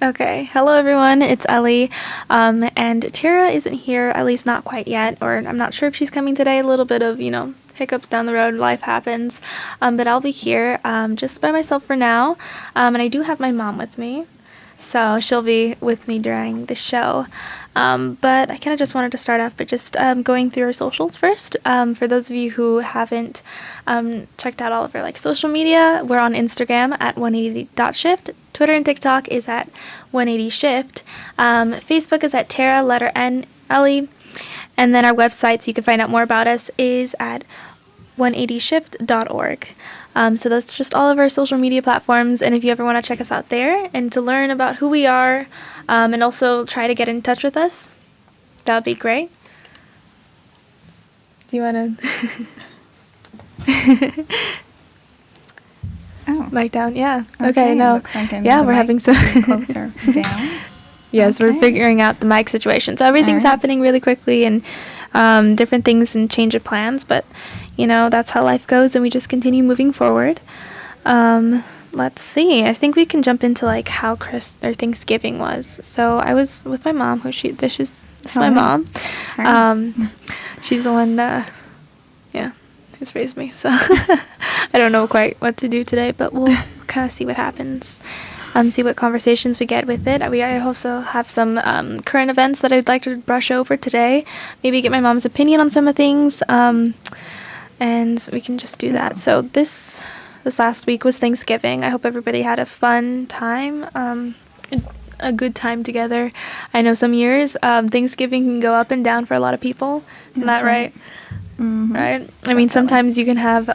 Okay. Hello, everyone. It's Ellie. And Tara isn't here, at least not quite yet, or I'm not sure if she's coming today. A little bit of, hiccups down the road. Life happens. But I'll be here just by myself for now. And I do have my mom with me. So she'll be with me during the show. But I kind of just wanted to start off by just going through our socials first. For those of you who haven't checked out all of our social media, we're on Instagram at 180.shift. Twitter and TikTok is at 180shift. Facebook is at Tara, letter N, Ellie. And then our website, so you can find out more about us, is at 180shift.org. So those are just all of our social media platforms, and if you ever want to check us out there and to learn about who we are, and also try to get in touch with us, that would be great. Do you want to... Oh. Mic down, yeah. Okay, no. Looks like we're having some... closer down. Yes, Okay. We're figuring out the mic situation. So everything's happening really quickly, and different things and change of plans, but that's how life goes, and we just continue moving forward. Let's see. I think we can jump into how Thanksgiving was. So I was with my mom, this is my mom. She's the one who's raised me. So I don't know quite what to do today, but we'll kind of see what happens. See what conversations we get with it. I also have some current events that I'd like to brush over today. Maybe get my mom's opinion on some of things. And we can just do that. So this last week was Thanksgiving. I hope everybody had a fun time, a good time together. I know some years Thanksgiving can go up and down for a lot of people. Isn't that right? Mm-hmm. Right? I mean, sometimes you can have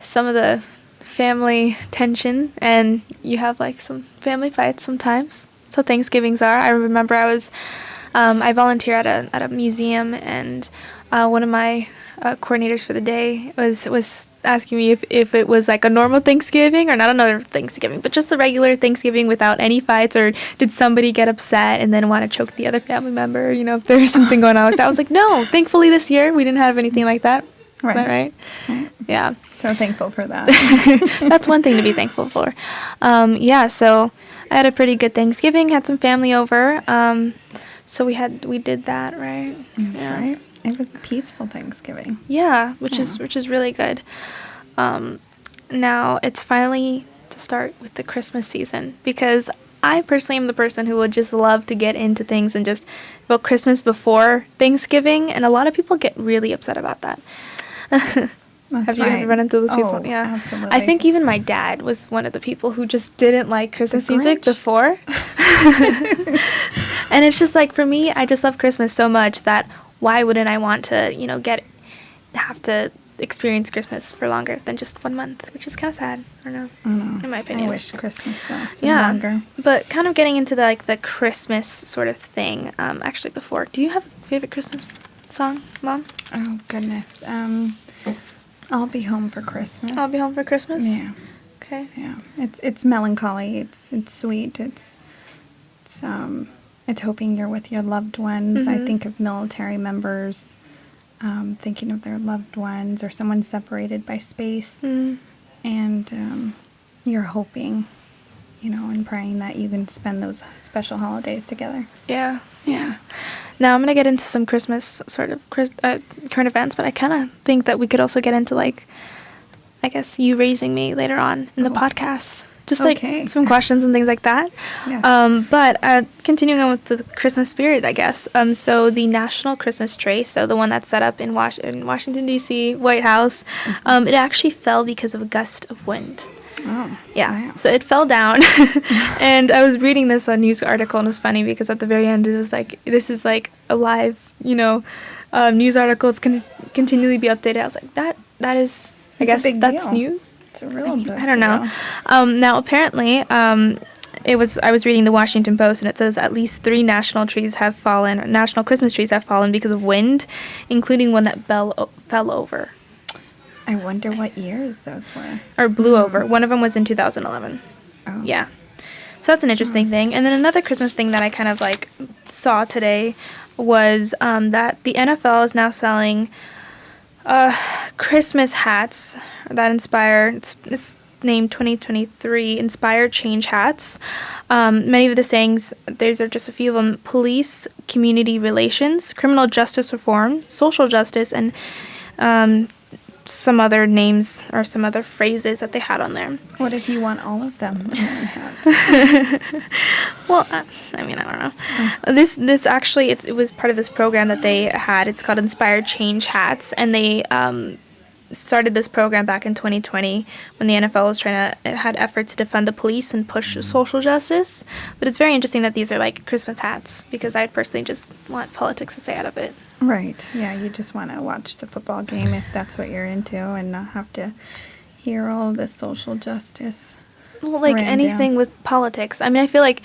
some of the family tension, and you have some family fights sometimes. So Thanksgivings are. I remember I volunteer at a museum, and one of my coordinators for the day was asking me if it was a normal Thanksgiving, or not another Thanksgiving, but just a regular Thanksgiving without any fights, or did somebody get upset and then want to choke the other family member, if there's something going on like that. I was like, no, thankfully this year we didn't have anything like that. Right. Is that right? Yeah. So thankful for that. That's one thing to be thankful for. So I had a pretty good Thanksgiving, had some family over. So we did that, right? That's right. It was a peaceful Thanksgiving. Yeah, which is really good. Now it's finally to start with the Christmas season, because I personally am the person who would just love to get into things and just about Christmas before Thanksgiving, and a lot of people get really upset about that. Have you ever run into those people? Yeah, absolutely. I think even my dad was one of the people who just didn't like Christmas music before. And it's just for me, I just love Christmas so much that why wouldn't I want to, have to experience Christmas for longer than just 1 month, which is kind of sad. I don't know, in my opinion. I wish Christmas lasted longer. But kind of getting into the Christmas sort of thing. Actually, before, do you have a favorite Christmas song, Mom? Oh, goodness. I'll Be Home for Christmas. I'll Be Home for Christmas? Yeah. Okay. Yeah. It's melancholy. It's sweet. It's hoping you're with your loved ones. Mm-hmm. I think of military members, thinking of their loved ones, or someone separated by space. Mm. And you're hoping, and praying that you can spend those special holidays together. Yeah. Now I'm going to get into some Christmas sort of current events, but I kind of think that we could also get into, I guess, you raising me later on in the podcast. Just, some questions and things like that. Yes. But continuing on with the Christmas spirit, I guess. So the National Christmas Tree, so the one that's set up in Washington, D.C., White House, it actually fell because of a gust of wind. Oh. Yeah. Wow. So it fell down. And I was reading this news article, and it was funny because at the very end it was this is a live, news article. It's going to continually be updated. I was like, that is, I guess that's deal. News. It's a real big I don't know. Now, apparently, I was reading the Washington Post, and it says at least 3 national Christmas trees have fallen because of wind, including one that fell over. I wonder what years those were. Or blew over. One of them was in 2011. Oh. Yeah. So that's an interesting thing. And then another Christmas thing that I kind of saw today was that the NFL is now selling Christmas hats that inspire, it's named 2023 Inspired Change hats. Many of the sayings, these are just a few of them: police, community relations, criminal justice reform, social justice, and some other names or some other phrases that they had on there. What if you want all of them in one hat? Well, I mean, I don't know. This actually, it was part of this program that they had. It's called Inspired Change Hats, and they started this program back in 2020 when the NFL was had efforts to defund the police and push social justice. But it's very interesting that these are like Christmas hats, because I personally just want politics to stay out of it. Right. Yeah, you just want to watch the football game if that's what you're into, and not have to hear all of this social justice. Well, like anything with politics. I mean, I feel like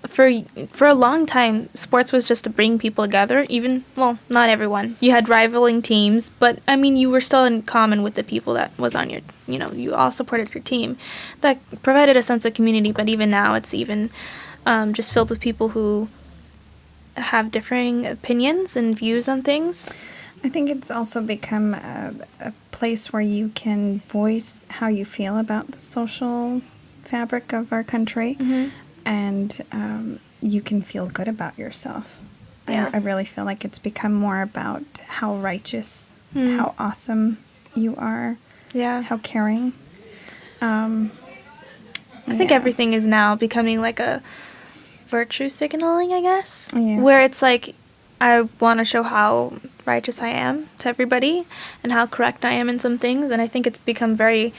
for a long time, sports was just to bring people together. Even, well, not everyone. You had rivaling teams, but I mean, you were still in common with the people that was on your, you all supported your team. That provided a sense of community, but even now it's even just filled with people who have differing opinions and views on things. I think it's also become a place where you can voice how you feel about the social fabric of our country, and you can feel good about yourself. Yeah. I really feel like it's become more about how righteous, how awesome you are, how caring. I think everything is now becoming like a virtue signaling, I guess, where it's like, I want to show how righteous I am to everybody and how correct I am in some things. And I think it's become very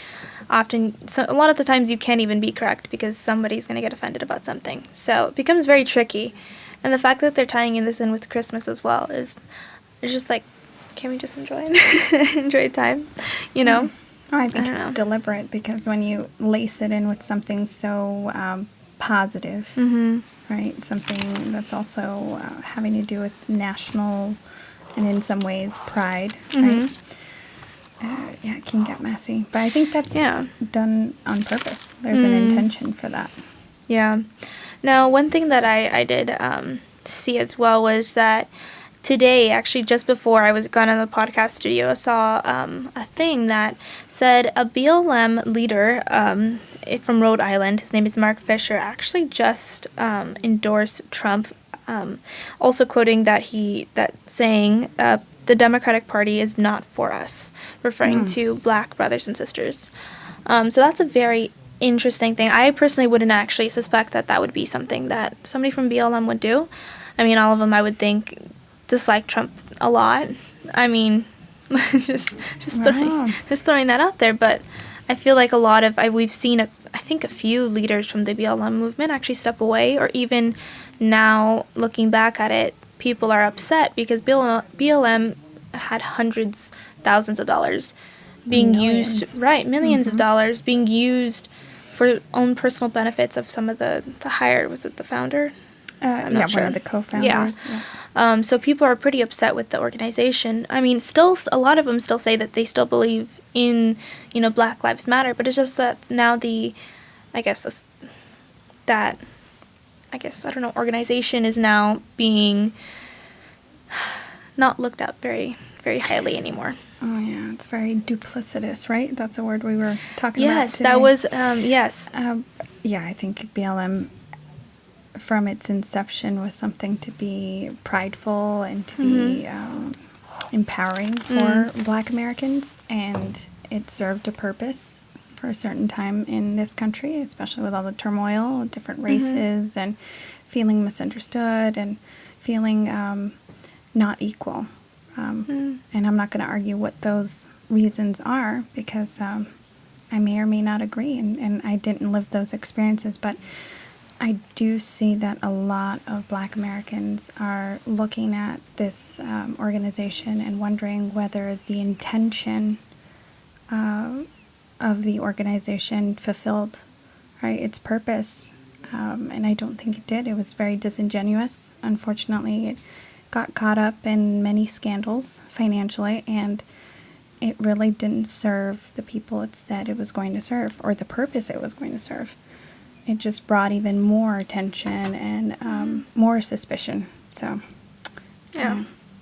often, a lot of the times you can't even be correct because somebody's going to get offended about something. So it becomes very tricky. And the fact that they're tying this in with Christmas as well is just like, can we just enjoy time, I think it's deliberate, because when you lace it in with something so positive, right, something that's also having to do with national and in some ways pride, right? It can get messy. But I think that's done on purpose. There's an intention for that. Yeah. Now, one thing that I did see as well was that today, actually just before I was gone on the podcast studio, I saw a thing that said a BLM leader from Rhode Island, his name is Mark Fisher, actually just endorsed Trump, also quoting that saying, the Democratic Party is not for us, referring to black brothers and sisters. So that's a very interesting thing. I personally wouldn't actually suspect that would be something that somebody from BLM would do. I mean, all of them, I would think, dislike Trump a lot. I mean, just throwing that out there. But I feel like a lot of we've seen a few leaders from the BLM movement actually step away, or even now looking back at it, people are upset because BLM had hundreds, thousands of dollars being used, millions of dollars being used for own personal benefits of some of the higher, was it the founder? I'm not sure. One of the co-founders. Yeah. So people are pretty upset with the organization. I mean, still, a lot of them still say that they still believe in, Black Lives Matter, but it's just that now organization is now being not looked at very, very highly anymore. Oh, yeah, it's very duplicitous, right? That's a word we were talking about Yes, today. that was, yes. I think BLM, from its inception, was something to be prideful and to be empowering for Black Americans, and it served a purpose for a certain time in this country, especially with all the turmoil, different races, and feeling misunderstood and feeling not equal. And I'm not going to argue what those reasons are, because I may or may not agree, and I didn't live those experiences, but I do see that a lot of Black Americans are looking at this organization and wondering whether the intention of the organization fulfilled, right, its purpose. And I don't think it did. It was very disingenuous. Unfortunately, it got caught up in many scandals financially, and it really didn't serve the people it said it was going to serve, or the purpose it was going to serve. It just brought even more attention and more suspicion. So,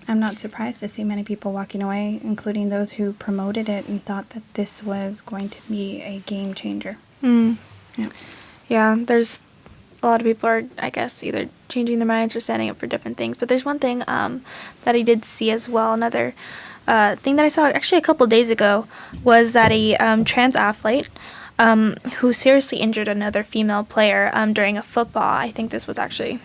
I'm not surprised to see many people walking away, including those who promoted it and thought that this was going to be a game changer. Mm. Yeah. Yeah, there's a lot of people are, I guess, either changing their minds or standing up for different things. But there's one thing that I did see as well. Another thing that I saw actually a couple days ago was that a trans athlete who seriously injured another female player during a football. I think this was actually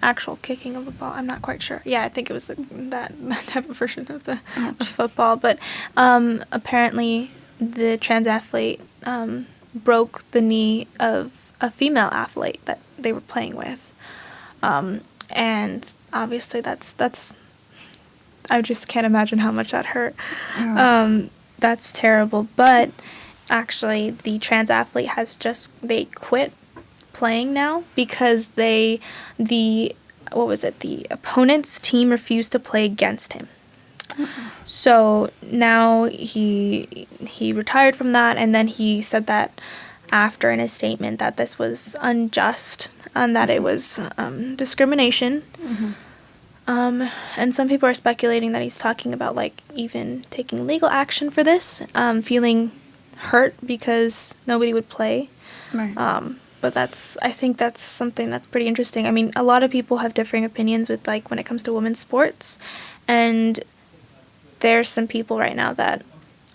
actual kicking of a ball. I'm not quite sure. Yeah, I think it was that type of version of the of football. But apparently the trans athlete broke the knee of a female athlete that they were playing with. And obviously that's I just can't imagine how much that hurt. Oh. That's terrible. But actually the trans athlete they quit playing now because the opponent's team refused to play against him. So now he retired from that, and then he said that after in his statement that this was unjust and that it was discrimination. And some people are speculating that he's talking about like even taking legal action for this, feeling hurt because nobody would play. Right. But I think that's something that's pretty interesting. I mean, a lot of people have differing opinions with like when it comes to women's sports, and there's some people right now that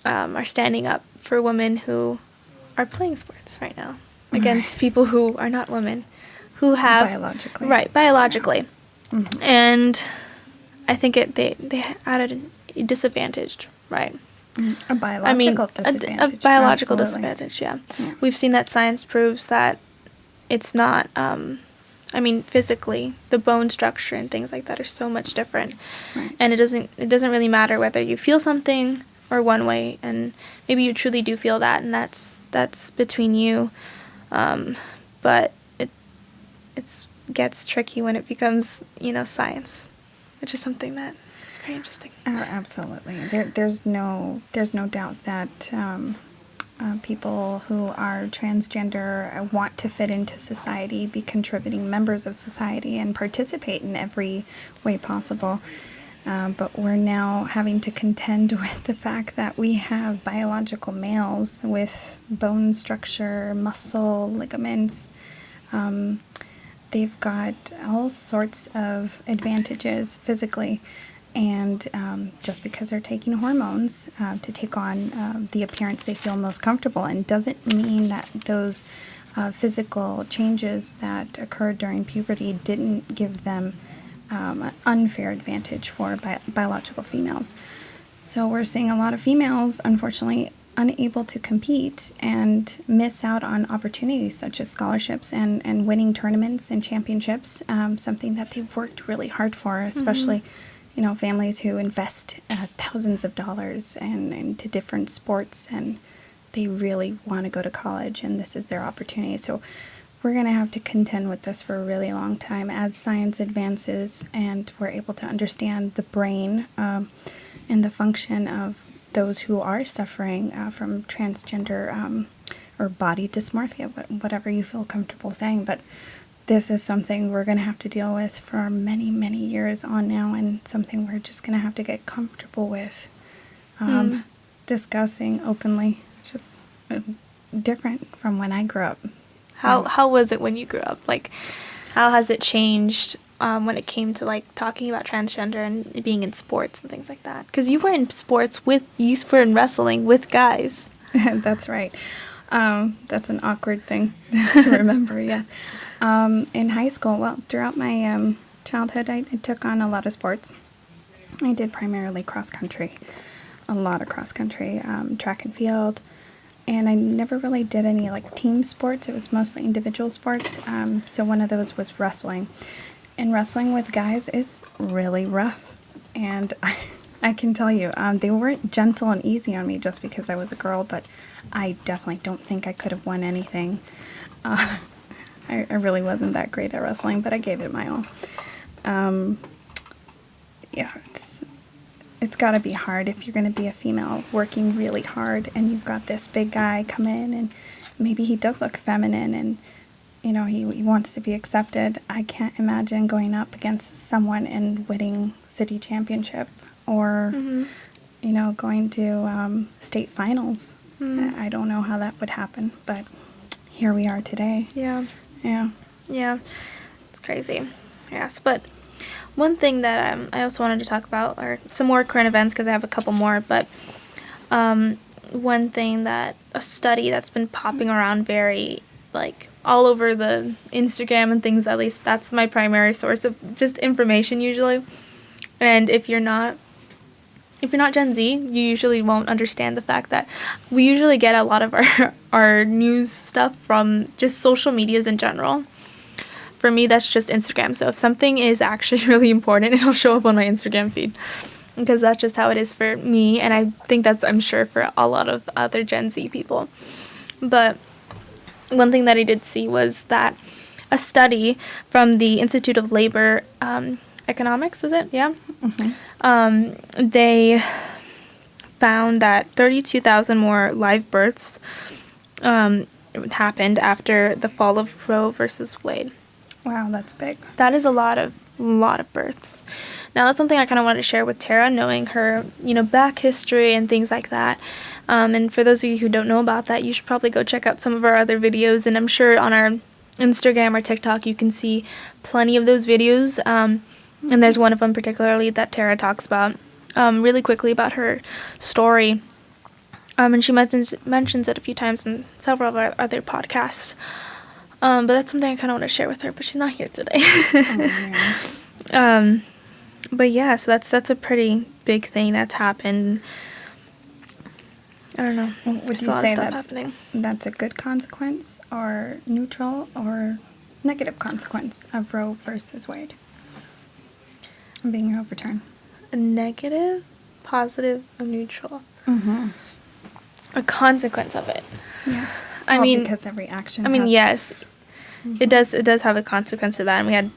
are standing up for women who are playing sports right now against people who are not women, who have biologically. Mm-hmm. And I think they added a disadvantage, right? A biological disadvantage. A biological Absolutely. disadvantage, yeah. Yeah. We've seen that science proves that it's not, physically, the bone structure and things like that are so much different. Right. And it doesn't really matter whether you feel something or one way, and maybe you truly do feel that, and that's between you. But it gets tricky when it becomes, science, which is something that is very interesting. Absolutely. There's no doubt that people who are transgender want to fit into society, be contributing members of society, and participate in every way possible. But we're now having to contend with the fact that we have biological males with bone structure, muscle, ligaments. They've got all sorts of advantages physically. And just because they're taking hormones to take on the appearance they feel most comfortable in doesn't mean that those physical changes that occurred during puberty didn't give them an unfair advantage for biological females. So we're seeing a lot of females, unfortunately, unable to compete and miss out on opportunities such as scholarships and winning tournaments and championships, something that they've worked really hard for, especially families who invest thousands of dollars into different sports, and they really want to go to college, and this is their opportunity. So we're going to have to contend with this for a really long time as science advances and we're able to understand the brain and the function of those who are suffering from transgender or body dysmorphia, whatever you feel comfortable saying. But this is something we're going to have to deal with for many, many years on now, and something we're just going to have to get comfortable with discussing openly. Just different from when I grew up. How was it when you grew up? Like, how has it changed when it came to like talking about transgender and being in sports and things like that? Because you were in sports you were in wrestling with guys. That's right. That's an awkward thing to remember. Yes. In high school, throughout my childhood, I took on a lot of sports. I did primarily cross country, a lot of cross country, track and field. And I never really did any like team sports. It was mostly individual sports. So one of those was wrestling. And wrestling with guys is really rough. And I can tell you, they weren't gentle and easy on me just because I was a girl, but I definitely don't think I could have won anything. I really wasn't that great at wrestling, but I gave it my all. It's got to be hard if you're going to be a female working really hard and you've got this big guy come in and maybe he does look feminine and he wants to be accepted. I can't imagine going up against someone and winning city championship or, going to state finals. I don't know how that would happen, but here we are today. Yeah. Yeah. Yeah. It's crazy. Yes, but one thing that I also wanted to talk about are some more current events because I have a couple more, but one thing that a study that's been popping around very all over the Instagram and things, at least that's my primary source of just information usually. And if you're not Gen Z, you usually won't understand the fact that we usually get a lot of our news stuff from just social medias in general. For me, that's just Instagram. So if something is actually really important, it'll show up on my Instagram feed. Because that's just how it is for me. And I think I'm sure, for a lot of other Gen Z people. But one thing that I did see was that a study from the Institute of Labor Economics, is it? Yeah. Mm-hmm. They found that 32,000 more live births happened after the fall of Roe versus Wade. Wow, that's big. That is a lot of births. Now, that's something I kind of wanted to share with Tara, knowing her, back history and things like that. And for those of you who don't know about that, you should probably go check out some of our other videos. And I'm sure on our Instagram or TikTok, you can see plenty of those videos. And there's one of them particularly that Tara talks about really quickly about her story. And she mentions it a few times in several of our other podcasts. But that's something I kind of want to share with her, but she's not here today. But yeah, so that's a pretty big thing that's happened. I don't know. Would you say that's a good consequence or neutral or negative consequence of Roe versus Wade being overturned? A negative, positive, or neutral? Mm-hmm. A consequence of it. Yes. I mean, because every action. Yes, mm-hmm. It does have a consequence to that, and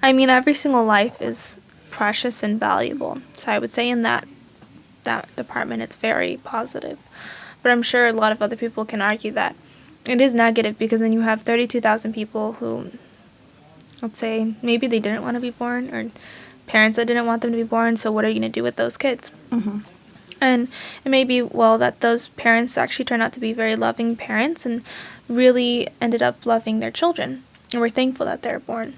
every single life is precious and valuable. So I would say in that department, it's very positive. But I'm sure a lot of other people can argue that it is negative because then you have 32,000 people who, let's say, maybe they didn't want to be born, or parents that didn't want them to be born. So what are you going to do with those kids? Mm-hmm. And it may be, that those parents actually turned out to be very loving parents and really ended up loving their children. And we're thankful that they're born.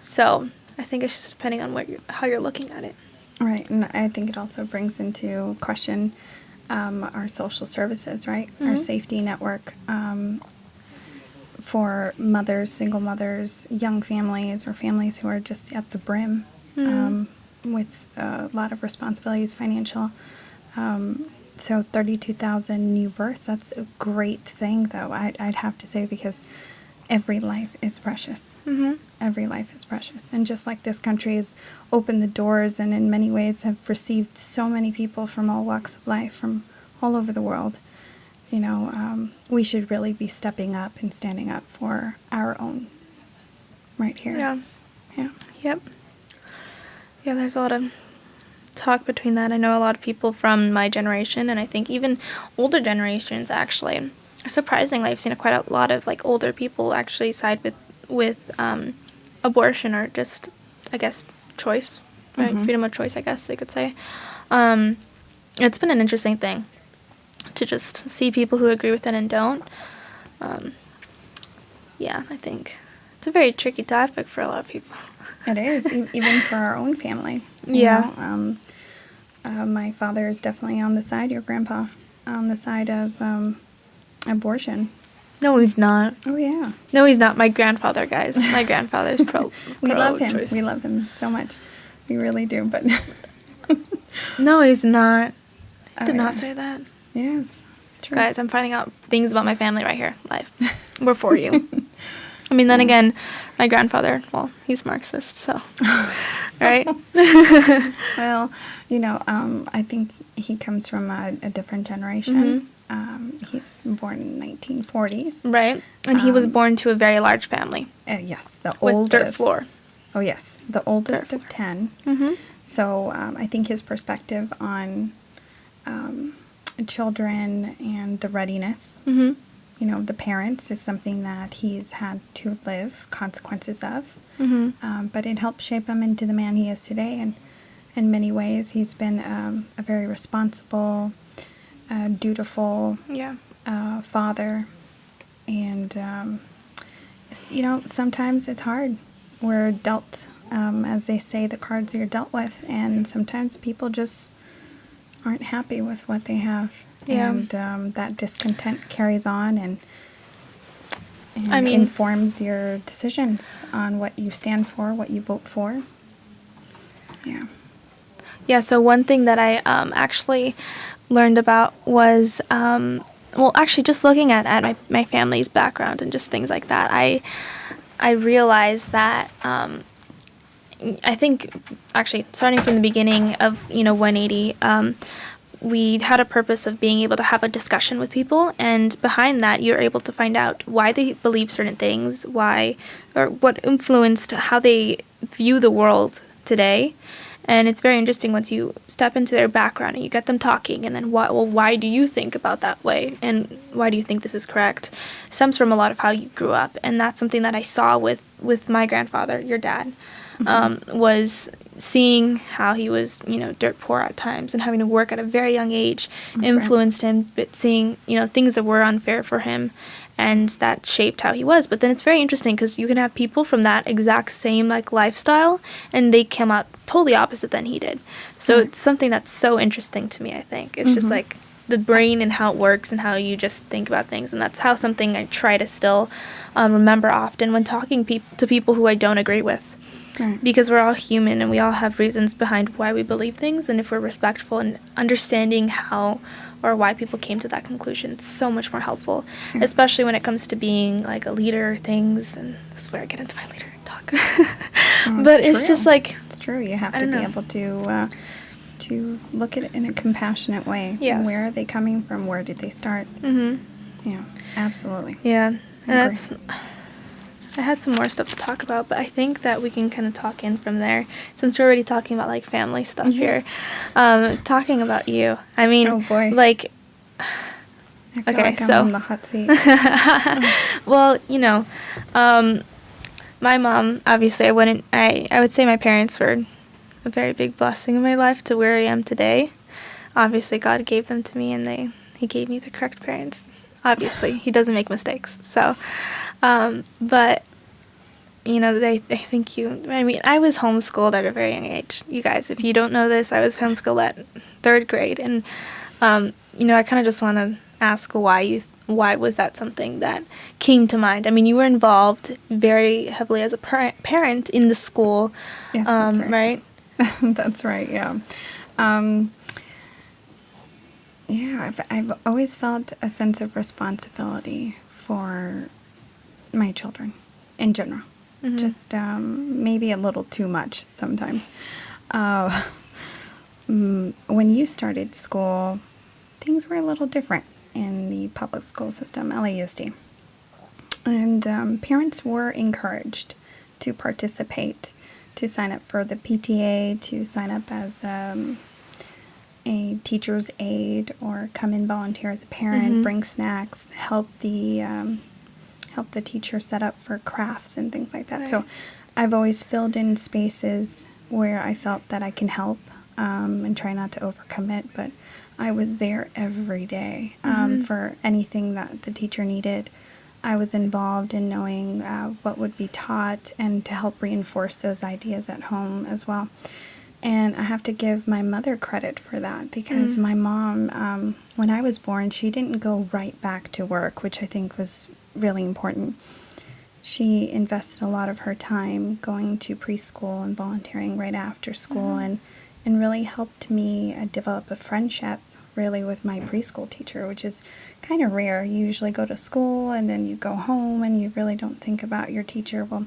So I think it's just depending on how you're looking at it. Right. And I think it also brings into question our social services, right? Mm-hmm. Our safety network for mothers, single mothers, young families, or families who are just at the brim. Mm-hmm. With a lot of responsibilities, financial. So 32,000 new births, that's a great thing, though, I'd have to say, because every life is precious. Mm-hmm. Every life is precious. And just like this country has opened the doors and in many ways have received so many people from all walks of life, from all over the world, we should really be stepping up and standing up for our own right here. Yeah. Yeah. Yep. Yeah, there's a lot of talk between that. I know a lot of people from my generation, and I think even older generations, actually. Surprisingly, I've seen quite a lot of older people actually side with abortion, or just, I guess, choice, right? Mm-hmm. Freedom of choice, I guess you could say. It's been an interesting thing to just see people who agree with it and don't. Yeah, I think it's a very tricky topic for a lot of people. It is, even for our own family. Yeah. My father is definitely on the side, your grandpa, on the side of abortion. No, he's not. Oh, yeah. No, he's not. My grandfather, guys. My grandfather's pro. We love him. Choice. We love him so much. We really do, but... No, he's not. He did not say that. Yes, it's true. Guys, I'm finding out things about my family right here, live. We're for you. I mean, then again, my grandfather, he's Marxist, so, right? Well, I think he comes from a different generation. Mm-hmm. He's born in the 1940s. Right, and he was born to a very large family. Yes, the with oldest. dirt floor. Oh, yes, the oldest of 10. Mm-hmm. So I think his perspective on children and the readiness mm-hmm. the parents is something that he's had to live consequences of. But it helped shape him into the man he is today. And in many ways, he's been a very responsible, dutiful Yeah. father. And, sometimes it's hard. We're dealt, as they say, the cards you're dealt with. And sometimes people just aren't happy with what they have. Yeah. And that discontent carries on and I mean- informs your decisions on what you stand for, what you vote for. Yeah. Yeah, so one thing that I actually learned about was, actually just looking at my family's background and just things like that, I realized that I think, actually, starting from the beginning of, 180, we had a purpose of being able to have a discussion with people, and behind that, you're able to find out why they believe certain things, why, or what influenced how they view the world today. And it's very interesting once you step into their background and you get them talking, and then why do you think about that way, and why do you think this is correct? Stems from a lot of how you grew up, and that's something that I saw with my grandfather, your dad, was seeing how he was, dirt poor at times and having to work at a very young age influenced him, but seeing, things that were unfair for him, and that shaped how he was. But then it's very interesting because you can have people from that exact same lifestyle, and they come out totally opposite than he did. So it's something that's so interesting to me. I think it's just the brain and how it works and how you just think about things, and that's how something I try to still remember often when talking to people who I don't agree with. Right. Because we're all human and we all have reasons behind why we believe things, and if we're respectful and understanding how or why people came to that conclusion, it's so much more helpful, especially when it comes to being a leader or things, and this is where I get into my leader talk. But it's just it's true. You have to be able to look at it in a compassionate way. Yes. Where are they coming from? Where did they start? Yeah, absolutely. Yeah, I I had some more stuff to talk about, but I think that we can kind of talk in from there, since we're already talking about family stuff here. Talking about you, I mean, oh boy, I feel like I'm on the hot seat. Well, my mom, obviously, I would say my parents were a very big blessing in my life to where I am today. Obviously, God gave them to me, and He gave me the correct parents. Obviously, He doesn't make mistakes. So, but, I think I was homeschooled at a very young age. You guys, if you don't know this, I was homeschooled at 3rd grade. And, I kind of just want to ask why was that something that came to mind? I mean, you were involved very heavily as a parent in the school. Yes, that's right? That's right, yeah. I've always felt a sense of responsibility for my children in general. Just maybe a little too much sometimes. When you started school, things were a little different in the public school system, LAUSD. And parents were encouraged to participate, to sign up for the PTA, to sign up as a teacher's aide, or come in volunteer as a parent, bring snacks, help the teacher set up for crafts and things like that. Right. So I've always filled in spaces where I felt that I can help, and try not to overcommit, but I was there every day for anything that the teacher needed. I was involved in knowing what would be taught and to help reinforce those ideas at home as well. And I have to give my mother credit for that, because my mom, when I was born, she didn't go right back to work, which I think was really important. She invested a lot of her time going to preschool and volunteering right after school, and really helped me develop a friendship really with my preschool teacher, which is kind of rare. You usually go to school and then you go home and you really don't think about your teacher. Well,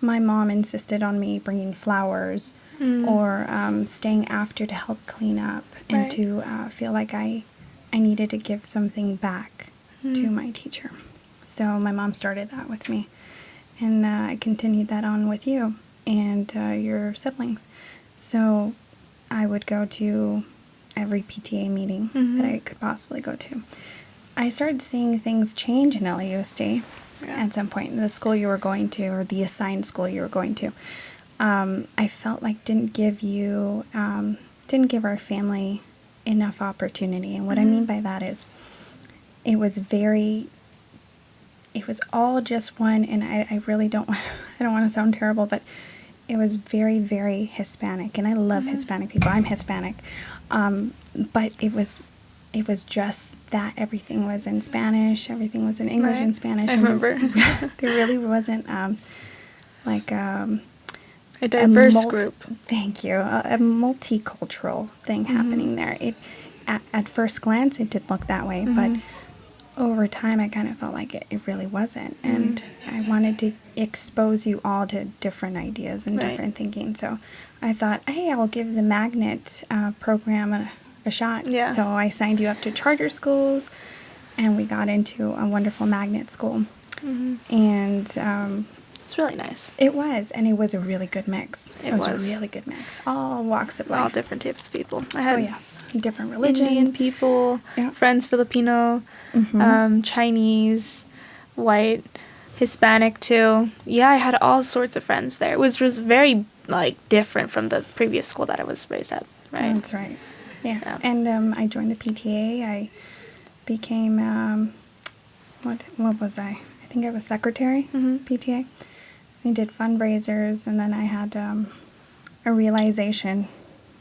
my mom insisted on me bringing flowers or staying after to help clean up, and to feel like I needed to give something back to my teacher. So my mom started that with me, and I continued that on with you and your siblings. So I would go to every PTA meeting that I could possibly go to. I started seeing things change in LAUSD at some point. The school you were going to, or the assigned school you were going to, I felt like didn't give our family enough opportunity. And what I mean by that is, it was all just one, and I really don't want, I don't want to sound terrible, but it was very, very Hispanic, and I love Hispanic people. I'm Hispanic. But it was just that everything was in Spanish, everything was in English and Spanish. I remember. There really wasn't a diverse group. Thank you. A multicultural thing happening there. At first glance, it did look that way, but over time, I kind of felt like it really wasn't. And I wanted to expose you all to different ideas and different thinking. So I thought, hey, I'll give the magnet program a shot. Yeah. So I signed you up to charter schools, and we got into a wonderful magnet school. And it's really nice. it was, and it was a really good mix. It was. A really good mix. All walks of life. All different types of people. I had different religions. Indian people, friends Filipino, Chinese, white, Hispanic too. Yeah, I had all sorts of friends there. It was very different from the previous school that I was raised at. Right. That's right. Yeah. And I joined the PTA. I became what was I? I think I was secretary, PTA. We did fundraisers, and then I had a realization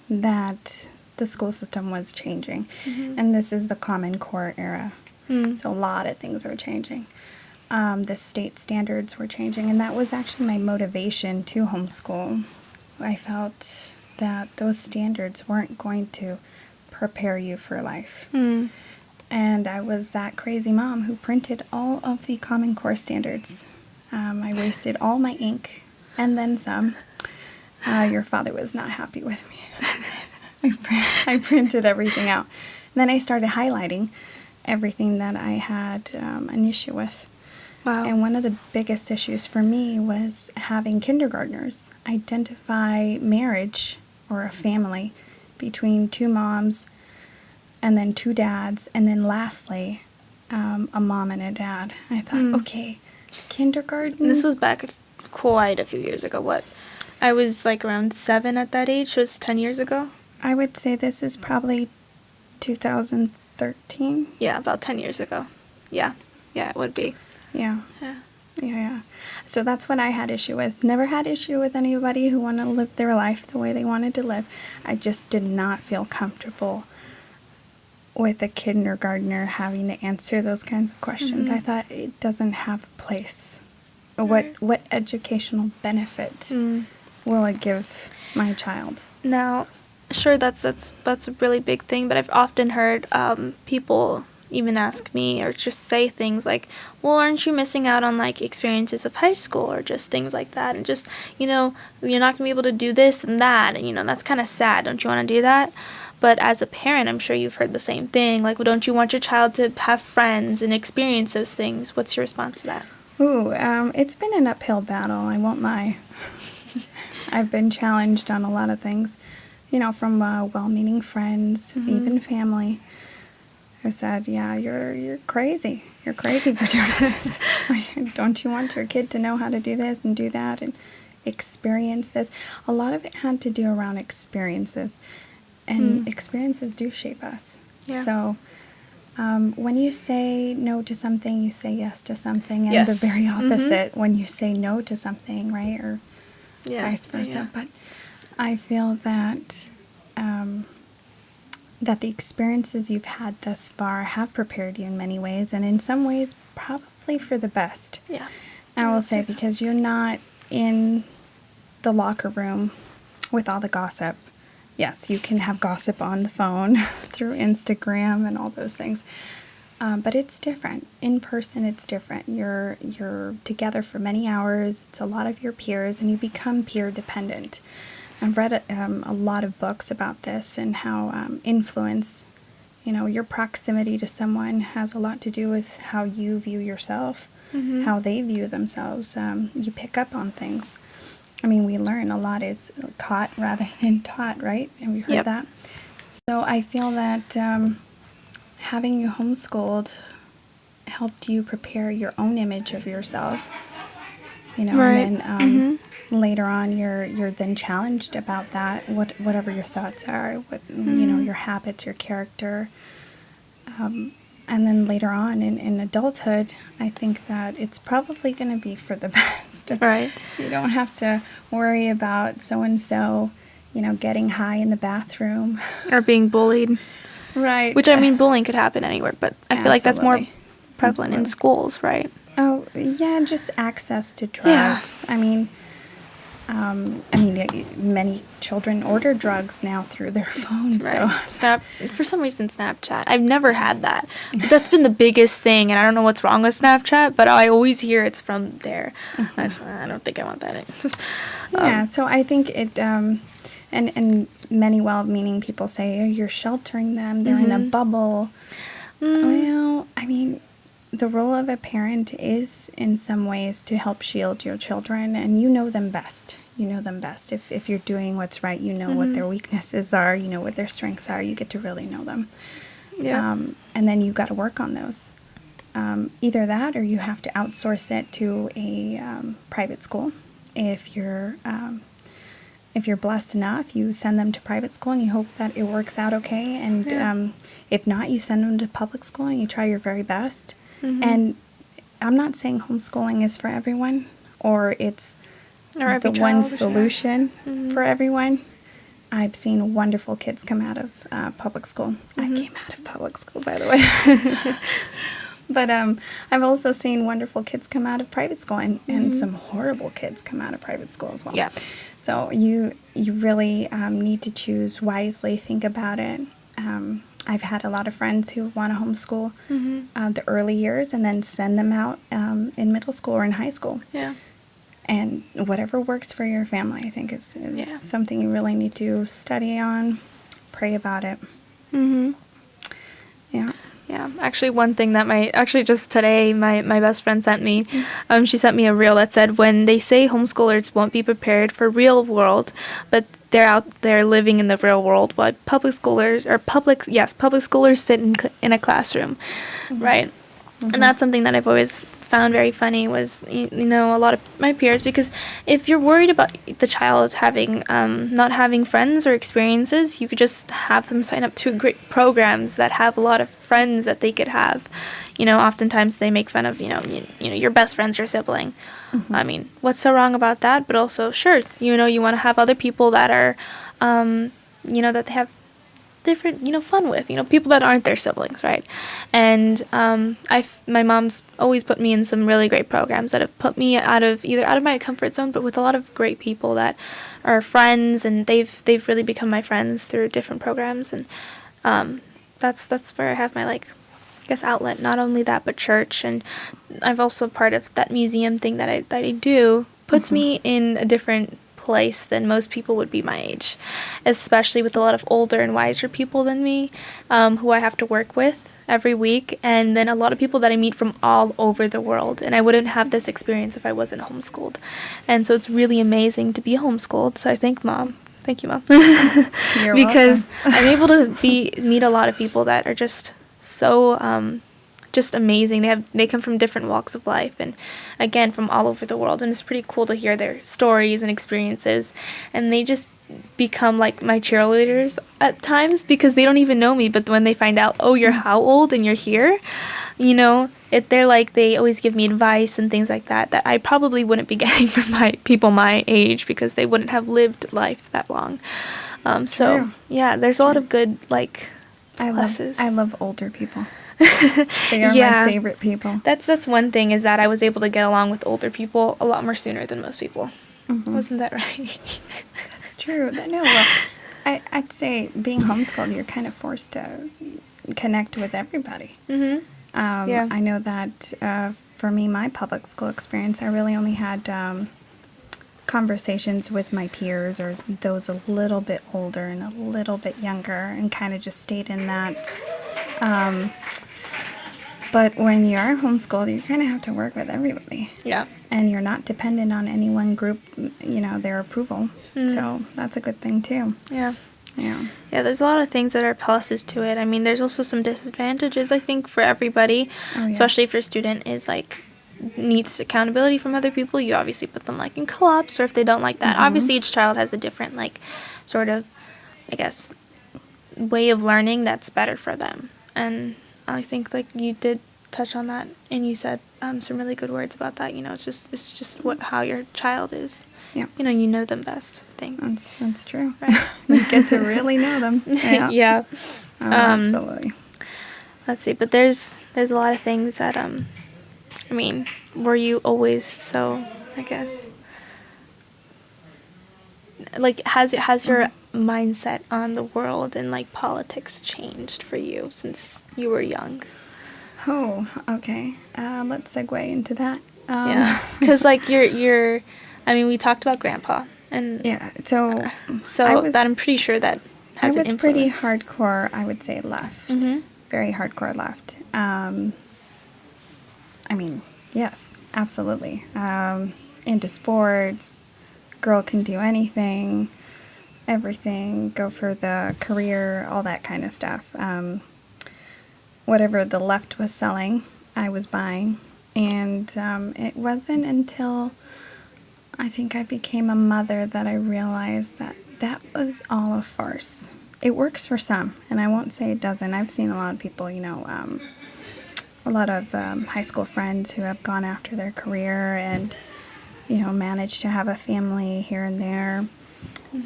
that the school system was changing. And this is the Common Core era. So a lot of things were changing. The state standards were changing, and that was actually my motivation to homeschool. I felt that those standards weren't going to prepare you for life. And I was that crazy mom who printed all of the Common Core standards. I wasted all my ink and then some. Your father was not happy with me. I printed everything out. And then I started highlighting everything that I had an issue with. Wow. And one of the biggest issues for me was having kindergartners identify marriage or a family between two moms and then two dads, and then lastly, a mom and a dad. I thought, okay, kindergarten. And this was back quite a few years ago. What? I was around 7 at that age. So it's 10 years ago. I would say this is probably 2013. Yeah, about 10 years ago. Yeah, it would be. Yeah. So that's what I had issue with. Never had issue with anybody who wanted to live their life the way they wanted to live. I just did not feel comfortable with a kindergartner having to answer those kinds of questions. I thought it doesn't have a place. What educational benefit will it give my child? Now, sure, that's a really big thing, but I've often heard people even ask me or just say things like, well, aren't you missing out on experiences of high school or just things like that, and just, you're not going to be able to do this and that, and that's kind of sad. Don't you want to do that? But as a parent, I'm sure you've heard the same thing. Well, don't you want your child to have friends and experience those things? What's your response to that? Ooh, it's been an uphill battle, I won't lie. I've been challenged on a lot of things, from well-meaning friends, even family, who said, yeah, you're crazy. You're crazy for doing this. Don't you want your kid to know how to do this and do that and experience this? A lot of it had to do around experiences. And experiences do shape us. Yeah. So when you say no to something, you say yes to something. And the very opposite when you say no to something, right? Or vice versa. Yeah. But I feel that that the experiences you've had thus far have prepared you in many ways. And in some ways, probably for the best. Yeah. I will say, because you're not in the locker room with all the gossip. Yes, you can have gossip on the phone through Instagram and all those things. But it's different. In person, it's different. You're together for many hours. It's a lot of your peers, and you become peer dependent. I've read a lot of books about this and how influence, your proximity to someone has a lot to do with how you view yourself, how they view themselves. You pick up on things. I mean, we learn a lot is caught rather than taught, right? Have you heard that? So I feel that having you homeschooled helped you prepare your own image of yourself? Right. And then later on, you're then challenged about that. Whatever your thoughts are, your habits, your character. And then later on in adulthood, I think that it's probably going to be for the best. Right. You don't have to worry about so-and-so, getting high in the bathroom. Or being bullied. Right. Which, I mean, bullying could happen anywhere, but I feel like that's more Absolutely. prevalent in schools, right? Oh, yeah, just access to drugs. Yeah. Many children order drugs now through their phones. Right. For some reason, Snapchat. I've never had that. But that's been the biggest thing, and I don't know what's wrong with Snapchat, but I always hear it's from there. I don't think I want that. So I think it, and many well-meaning people say, oh, you're sheltering them, they're in a bubble. Well, the role of a parent is, in some ways, to help shield your children, and you know them best. If you're doing what's right, you know what their weaknesses are, you know what their strengths are, you get to really know them. Yeah. And then you got to work on those. Either that, or you have to outsource it to a private school. If you're blessed enough, you send them to private school and you hope that it works out okay. And if not, you send them to public school and you try your very best. And I'm not saying homeschooling is for everyone, or it's the one solution for everyone. I've seen wonderful kids come out of public school. I came out of public school, by the way. But I've also seen wonderful kids come out of private school, and some horrible kids come out of private school as well. Yeah. So you really need to choose wisely, think about it. I've had a lot of friends who want to homeschool the early years and then send them out in middle school or in high school. Yeah. And whatever works for your family, I think, is something you really need to study on, pray about it. Yeah. Yeah, actually one thing that just today, my best friend sent me, she sent me a reel that said, when they say homeschoolers won't be prepared for real world, but they're out there living in the real world, while public schoolers sit in a classroom, right? And that's something that I've always found very funny was, a lot of my peers, because if you're worried about the child having, not having friends or experiences, you could just have them sign up to great programs that have a lot of friends that they could have. Oftentimes they make fun of, your best friend's your sibling. I mean, what's so wrong about that? But also, sure, you want to have other people that are, that they have different, fun with, people that aren't their siblings, right? And my mom's always put me in some really great programs that have put me out of my comfort zone, but with a lot of great people that are friends, and they've really become my friends through different programs, and that's where I have my outlet. Not only that, but church, and I've also part of that museum thing that I do puts me in a different place than most people would be my age, especially with a lot of older and wiser people than me, who I have to work with every week, and then a lot of people that I meet from all over the world, and I wouldn't have this experience if I wasn't homeschooled. And so it's really amazing to be homeschooled, so I thank Mom. Thank you, Mom. You're because welcome. I'm able to meet a lot of people that are just so just amazing. They come from different walks of life, and again from all over the world, and it's pretty cool to hear their stories and experiences, and they just become like my cheerleaders at times, because they don't even know me, but when they find out, oh, you're how old and you're here, they always give me advice and things like that I probably wouldn't be getting from my people my age, because they wouldn't have lived life that long. So true. yeah, there's a lot of good pluses. I love older people. They are my favorite people. That's one thing, is that I was able to get along with older people a lot more sooner than most people. Wasn't that right? That's true. I'd say being homeschooled, you're kind of forced to connect with everybody. I know that for me, my public school experience, I really only had conversations with my peers, or those a little bit older and a little bit younger, and kind of just stayed in that. But when you are homeschooled, you kind of have to work with everybody. Yeah. And you're not dependent on any one group, their approval. So that's a good thing too. Yeah. Yeah. Yeah, there's a lot of things that are pluses to it. I mean, there's also some disadvantages, I think, for everybody, especially yes. if your student is, like, needs accountability from other people. You obviously put them, like, in co-ops, or if they don't like that. Obviously, each child has a different, like, sort of, I guess, way of learning that's better for them. And I think, like, you did touch on that, and you said some really good words about that. You know, it's just how your child is. Yeah. You know them best, I think. That's true. Right. You get to really know them. Yeah. Yeah. Oh, absolutely. Let's see, but there's a lot of things that I mean, were you always so, I guess, like, has your mindset on the world and, like, politics changed for you since you were young? Oh, okay. Let's segue into that. Yeah, because, like, you're I mean, we talked about grandpa, and Yeah. So that I'm pretty sure that has I an was pretty influence. hardcore, I would say, left. Mhm. Very hardcore left. I mean, yes, absolutely. Into sports, girl can do anything, everything, go for the career, all that kind of stuff. Whatever the left was selling, I was buying. And it wasn't until I think I became a mother that I realized that that was all a farce. It works for some, and I won't say it doesn't. I've seen a lot of people, a lot of high school friends who have gone after their career and, managed to have a family here and there,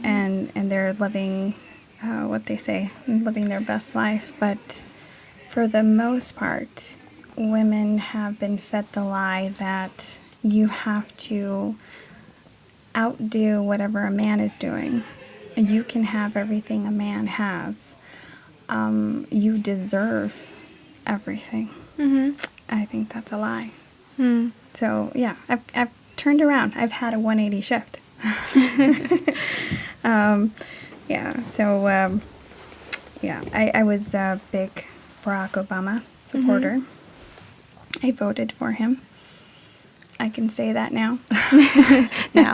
and they're living what they say, living their best life. But for the most part, women have been fed the lie that you have to outdo whatever a man is doing. You can have everything a man has. You deserve everything. I think that's a lie. So yeah, I've turned around. I've had a 180 shift. Yeah. So I was a big Barack Obama supporter. I voted for him. I can say that now. Now.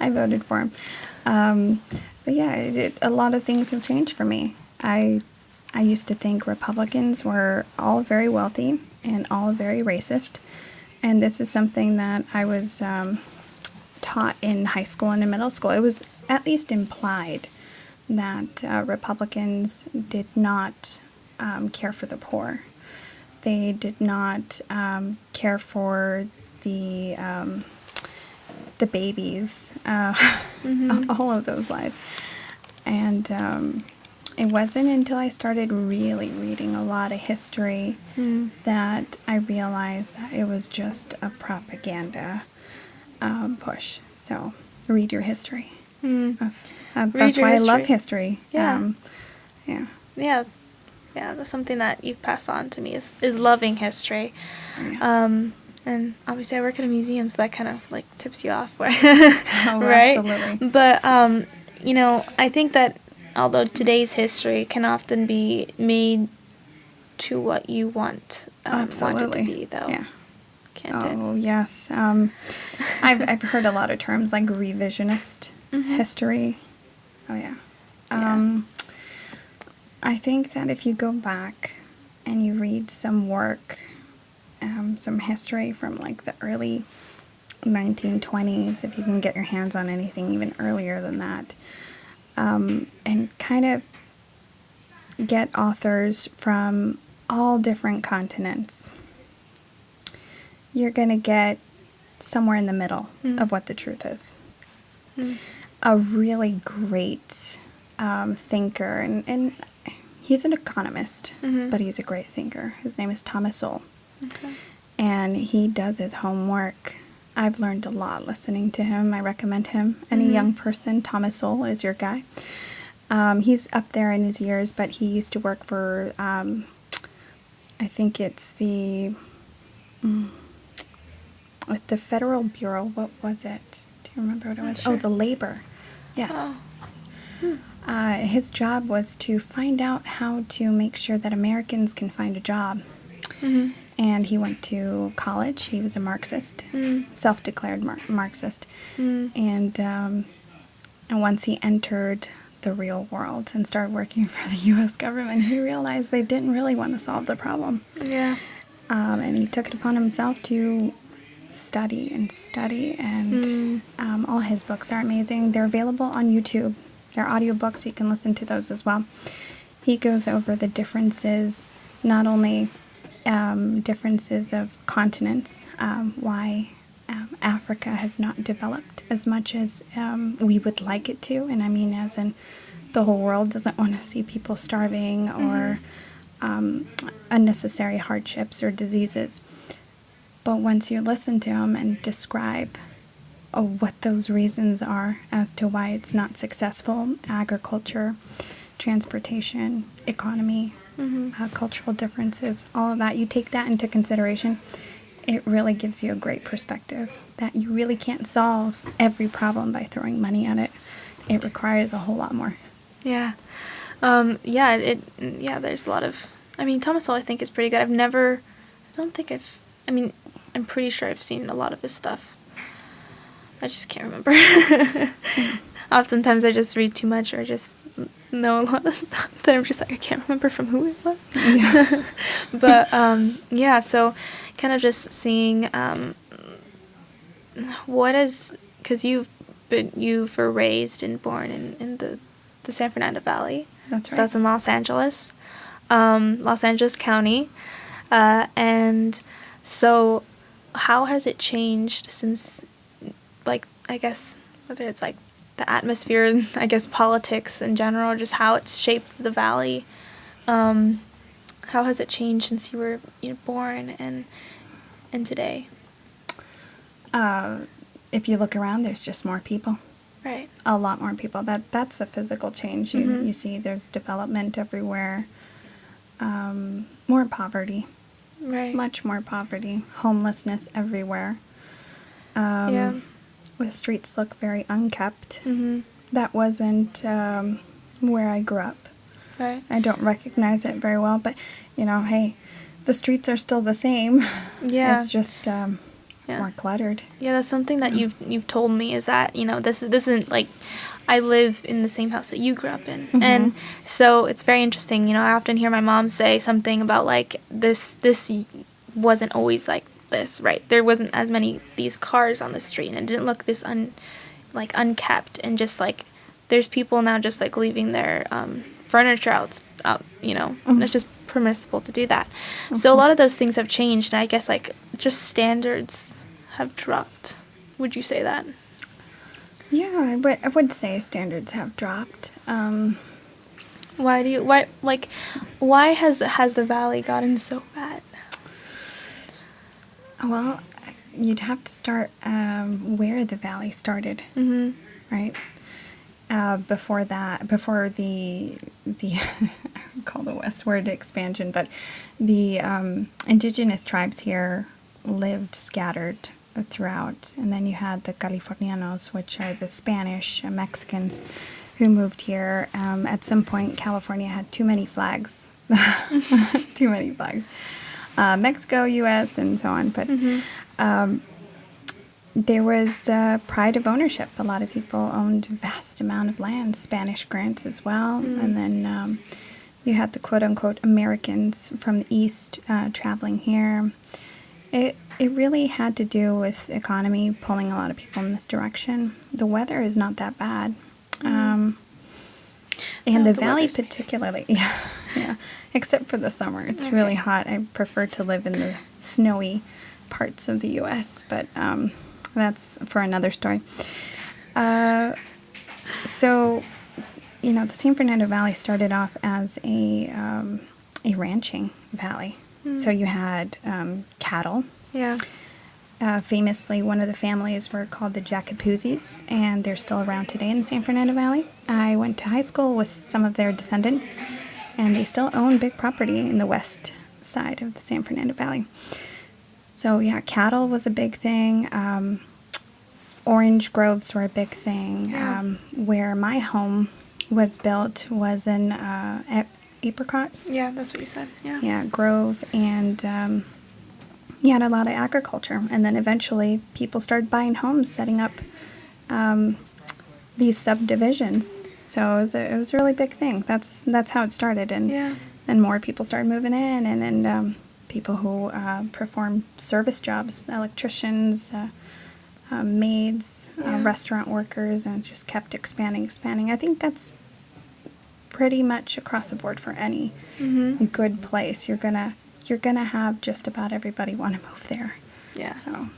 I voted for him. But yeah, a lot of things have changed for me. I used to think Republicans were all very wealthy and all very racist. And this is something that I was taught in high school and in middle school. It was at least implied that Republicans did not care for the poor. They did not care for the babies, all of those lies. And it wasn't until I started really reading a lot of history that I realized that it was just a propaganda push. So read your history. That's why I love history. Yeah. Yeah. Yeah. Yeah, that's something that you've passed on to me is loving history. Yeah. And obviously I work at a museum, so that kind of, like, tips you off, right? Right? Absolutely. But, I think that although today's history can often be made to what you want it to be, though. Yeah. Can't it? Oh, yes. I've heard a lot of terms like revisionist history. Oh, yeah. I think that if you go back and you read some work, some history from, like, the early 1920s, if you can get your hands on anything even earlier than that, and kind of get authors from all different continents, you're going to get somewhere in the middle of what the truth is. A really great thinker, and he's an economist, but he's a great thinker. His name is Thomas Sowell. Okay. And he does his homework. I've learned a lot listening to him. I recommend him. Any young person, Thomas Sowell is your guy. He's up there in his years, but he used to work for, I think it's the Federal Bureau. What was it? Do you remember what it was? Sure. Oh, the labor. Yes. Oh. His job was to find out how to make sure that Americans can find a job. And he went to college. He was a Marxist, self-declared Marxist. And once he entered the real world and started working for the U.S. government, he realized they didn't really want to solve the problem. Yeah. And he took it upon himself to study and study, and all his books are amazing. They're available on YouTube. They're audiobooks. You can listen to those as well. He goes over the differences, not only differences of continents, why Africa has not developed as much as we would like it to. And I mean, as in the whole world doesn't want to see people starving or unnecessary hardships or diseases. But once you listen to him and describe what those reasons are as to why it's not successful, agriculture, transportation, economy, cultural differences, all of that, you take that into consideration, it really gives you a great perspective that you really can't solve every problem by throwing money at it. It requires a whole lot more. Yeah. There's a lot of, I mean, Thomas Sowell I think is pretty good. I'm pretty sure I've seen a lot of his stuff. I just can't remember. Oftentimes I just read too much or just know a lot of stuff that I'm just like, I can't remember from who it was. Yeah. But, so kind of just seeing what is, because you were raised and born in the San Fernando Valley. That's right. So that's in Los Angeles County. And so how has it changed since, like, I guess, whether it's like the atmosphere and I guess politics in general, just how it's shaped the valley? How has it changed since you were born and today? If you look around, there's just more people. Right. A lot more people. That's a physical change. You see there's development everywhere. More poverty. Right. Much more poverty. Homelessness everywhere. The streets look very unkept. That wasn't where I grew up. Right. I don't recognize it very well, but, hey, the streets are still the same. Yeah. It's just it's more cluttered. Yeah, that's something that you've told me is that, this isn't like, I live in the same house that you grew up in. And so it's very interesting. I often hear my mom say something about like this wasn't always like this, right? There wasn't as many these cars on the street, and it didn't look this unkept, and just like there's people now just like leaving their furniture out, and it's just permissible to do that. So a lot of those things have changed, and I guess like just standards have dropped. Would you say that? Yeah, I would say standards have dropped. Why has the valley gotten so bad? Well, you'd have to start where the valley started, right? Before the I call the westward expansion, but the indigenous tribes here lived scattered throughout, and then you had the Californianos, which are the Spanish Mexicans who moved here. At some point, California had too many flags. Mexico, U.S., and so on. But there was pride of ownership. A lot of people owned a vast amount of land, Spanish grants as well. And then you had the quote-unquote Americans from the East traveling here. It really had to do with economy pulling a lot of people in this direction. The weather is not that bad. And the valley particularly, yeah, except for the summer. It's really hot. I prefer to live in the snowy parts of the U.S., but that's for another story. So, the San Fernando Valley started off as a ranching valley. So you had cattle. Yeah. Famously, one of the families were called the Jacapuzis, and they're still around today in the San Fernando Valley. I went to high school with some of their descendants, and they still own big property in the west side of the San Fernando Valley. So, yeah, cattle was a big thing. Orange groves were a big thing. Yeah. Where my home was built was an apricot. Yeah, that's what you said. Yeah. Yeah, grove, and you had a lot of agriculture. And then eventually people started buying homes, setting up the these subdivisions. So it was a really big thing. That's how it started, and Yeah. then more people started moving in, and then people who perform service jobs, electricians, maids, Yeah. restaurant workers, and it just kept expanding. I think that's pretty much across the board for any good place. You're gonna have just about everybody want to move there. Yeah. So,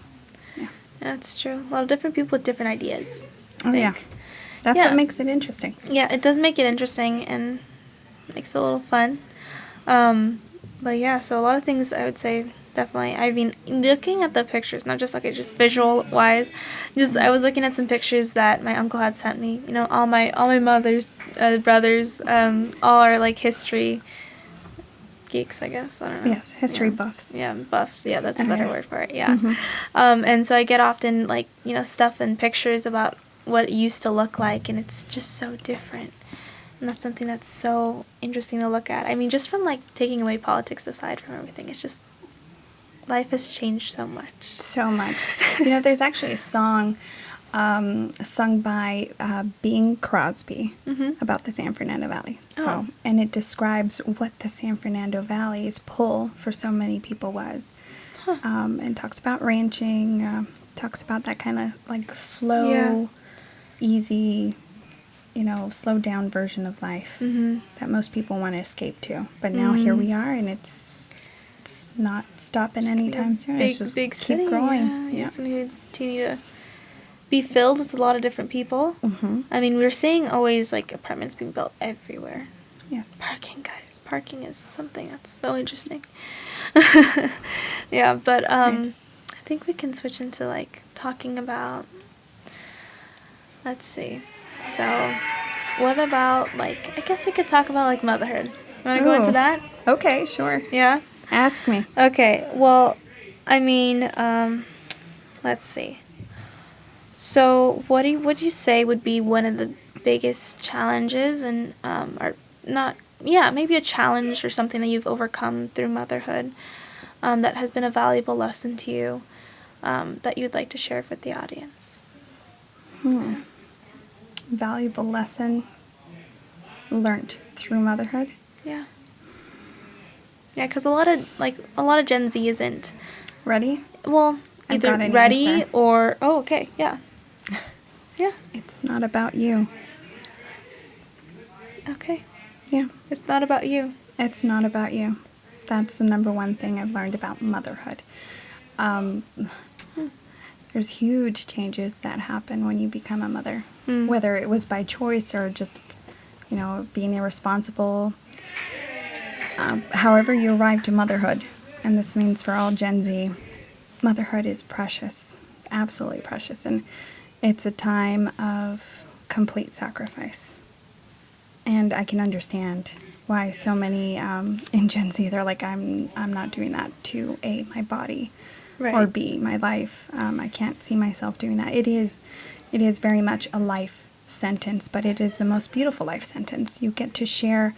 yeah. That's true. A lot of different people with different ideas. I Oh yeah. think. That's Yeah. what makes it interesting. Yeah, it does make it interesting and makes it a little fun. But yeah, so a lot of things I would say definitely. I mean, looking at the pictures, not just like just visual wise, just I was looking at some pictures that my uncle had sent me. You know, all my mother's brothers, all are like history geeks, I guess. I don't know. Yes, history Yeah. buffs. Yeah, buffs. Yeah, that's a Oh, better yeah. word for it. Yeah. Mhm. And so I get often like, you know, stuff and pictures about what it used to look like, and it's just so different. And that's something that's so interesting to look at. I mean, just from like taking away politics aside from everything, it's just life has changed so much. So much. You know, there's actually a song sung by Bing Crosby about the San Fernando Valley. So, and it describes what the San Fernando Valley's pull for so many people was. And talks about ranching, talks about that kind of like slow, Yeah. easy, you know, slowed down version of life that most people want to escape to. But now here we are, and it's not stopping anytime soon. Big, It's just big keep city. growing. Yeah, it's going to continue to be filled with a lot of different people. I mean, we're seeing always like apartments being built everywhere. Yes. Parking, guys. Parking is something that's so interesting. Yeah, but Right. I think we can switch into like talking about, let's see. So, what about like, I guess we could talk about like motherhood. You want to go into Ooh. that? Okay, sure. Yeah? Ask me. Okay, well, I mean, let's see. So, would you say would be one of the biggest challenges, and or not? Yeah, maybe a challenge or something that you've overcome through motherhood, that has been a valuable lesson to you, that you'd like to share with the audience. Valuable lesson learned through motherhood. Yeah. Yeah, because a lot of Gen Z isn't. Ready? Well, I've either got an ready answer. or okay, yeah. Yeah. It's not about you. Okay. Yeah. It's not about you. It's not about you. That's the number one thing I've learned about motherhood. There's huge changes that happen when you become a mother, whether it was by choice or just, you know, being irresponsible. However you arrive to motherhood, and this means for all Gen Z, motherhood is precious, absolutely precious, and it's a time of complete sacrifice. And I can understand why so many in Gen Z, they're like, I'm not doing that to A, my body, or Right. B, my life. I can't see myself doing that. It is very much a life sentence, but it is the most beautiful life sentence. You get to share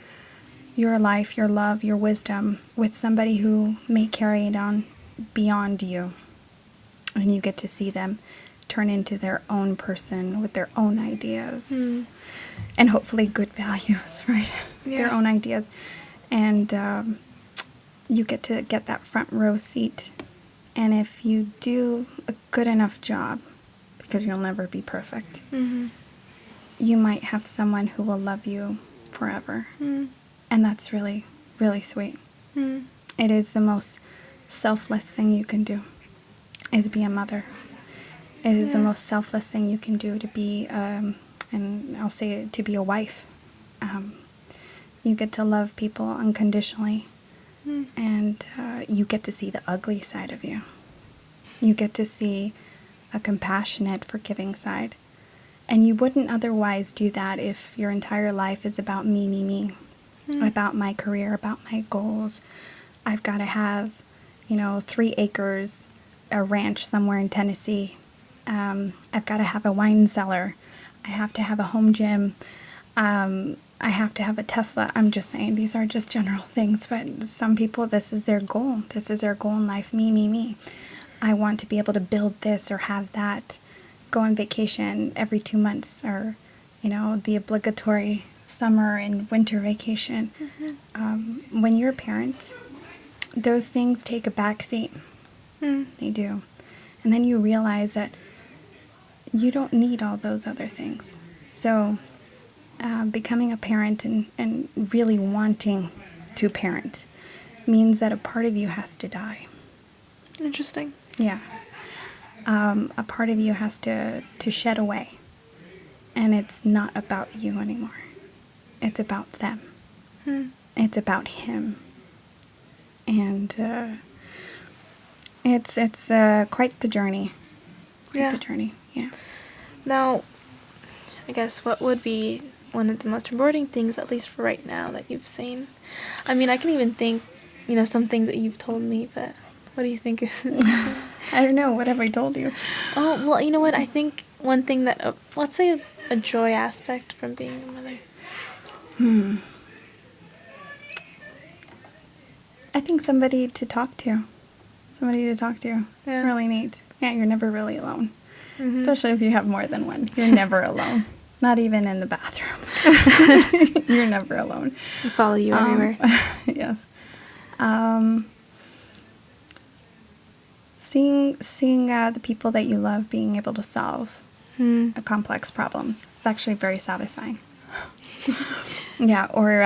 your life, your love, your wisdom with somebody who may carry it on beyond you. And you get to see them turn into their own person with their own ideas. And hopefully good values, right? Yeah. Their own ideas. And you get to get that front row seat. And if you do a good enough job, because you'll never be perfect, you might have someone who will love you forever. And that's really, really sweet. It is the most selfless thing you can do, is be a mother. It is the most selfless thing you can do to be, and I'll say it, to be a wife. You get to love people unconditionally, and you get to see the ugly side of you. You get to see a compassionate, forgiving side. And you wouldn't otherwise do that if your entire life is about me, about my career, about my goals. I've got to have, 3 acres, a ranch somewhere in Tennessee. I've got to have a wine cellar. I have to have a home gym. I have to have a Tesla. I'm just saying, these are just general things, but some people, this is their goal. This is their goal in life, me. I want to be able to build this or have that, go on vacation every 2 months, or the obligatory summer and winter vacation. When you're a parent, those things take a back seat. They do. And then you realize that you don't need all those other things. So becoming a parent and really wanting to parent means that a part of you has to die. Interesting. Yeah. A part of you has to shed away. And it's not about you anymore. It's about them. It's about him. And it's quite the journey. Yeah. The journey, yeah. Now, I guess what would be one of the most rewarding things, at least for right now, that you've seen? I mean, I can even think, some things that you've told me, but what do you think is... I don't know. What have I told you? Oh, well, you know what? I think one thing that, let's say a joy aspect from being a mother. I think somebody to talk to. It's Yeah. really neat. Yeah, you're never really alone. Especially if you have more than one. You're never alone. Not even in the bathroom. You're never alone. I follow you everywhere. Yes. Seeing the people that you love being able to solve complex problems is actually very satisfying. Yeah, or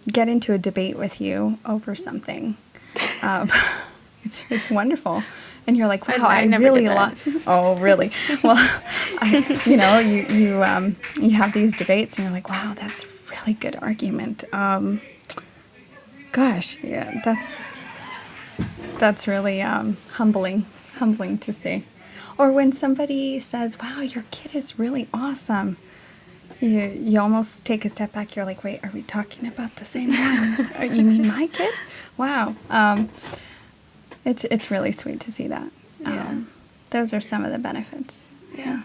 get into a debate with you over something. It's wonderful. And you're like, wow, I never really did that. Oh, really? Well, you have these debates, and you're like, wow, that's a really good argument. Gosh, yeah, that's really humbling to see. Or when somebody says, wow, your kid is really awesome. You almost take a step back. You're like, wait, are we talking about the same one? You mean my kid? Wow. It's really sweet to see that. Yeah. Those are some of the benefits. Yeah.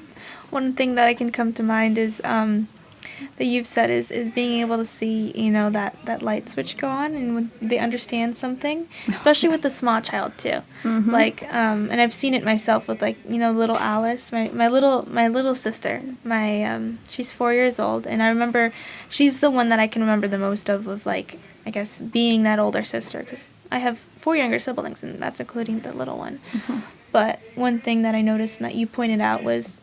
One thing that I can come to mind is that you've said is being able to see, that light switch go on and when they understand something, especially with a small child too. Like, and I've seen it myself with little Alice, my little sister. She's 4 years old, and I remember she's the one that I can remember the most of I guess being that older sister, because I have 4 younger siblings, and that's including the little one. But one thing that I noticed and that you pointed out was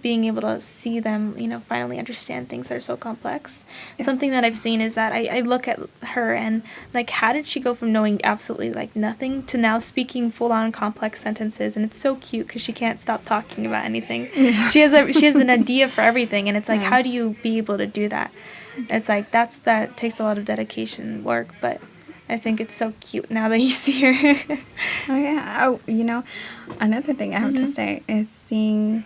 being able to see them, finally understand things that are so complex. Yes. Something that I've seen is that I look at her and, how did she go from knowing absolutely, nothing to now speaking full-on complex sentences? And it's so cute because she can't stop talking about anything. Yeah. She has an idea for everything, and it's how do you be able to do that? It's that takes a lot of dedication and work, but I think it's so cute now that you see her. Oh, yeah. Oh, another thing I have to say is seeing...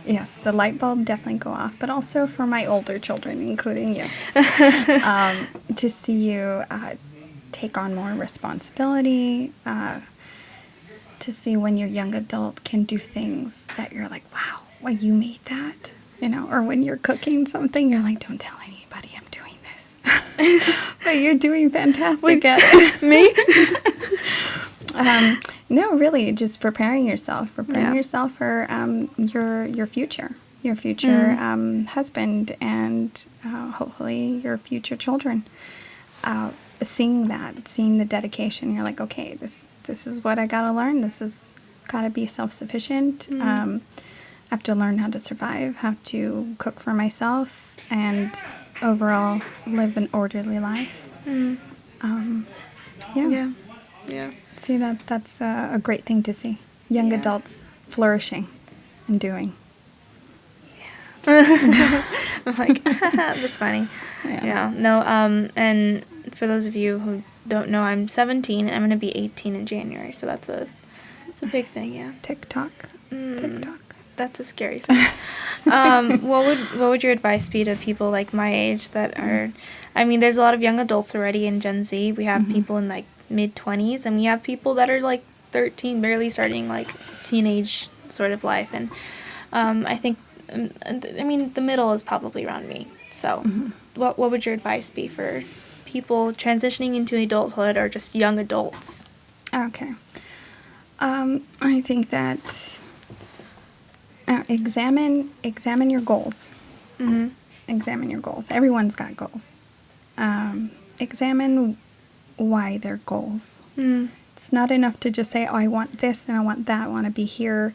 yes, the light bulb definitely go off, but also for my older children, including you, to see you take on more responsibility, to see when your young adult can do things that you're like, wow, well, you made that, or when you're cooking something, you're like, don't tell anybody I'm doing this, but you're doing fantastic at it. Me? No, really, just preparing yourself for your future husband, and hopefully your future children. Seeing the dedication, you're like, okay, this is what I gotta learn. This is gotta be self-sufficient. I have to learn how to survive, how to cook for myself, and overall live an orderly life. Yeah. See, that's a great thing to see. Young adults flourishing and doing. Yeah. I'm like, that's funny. Yeah. No, and for those of you who don't know, I'm 17. I'm going to be 18 in January, so it's a big thing, yeah. TikTok. That's a scary thing. What would your advice be to people like my age that are, there's a lot of young adults already in Gen Z. We have people in mid-20s, and we have people that are 13, barely starting teenage sort of life, and I think the middle is probably around me. So what would your advice be for people transitioning into adulthood or just young adults? Okay. I think that Examine your goals. Mm-hmm. Examine your goals. Everyone's got goals. Examine why they're goals. Mm. It's not enough to just say, oh, I want this and I want that. I want to be here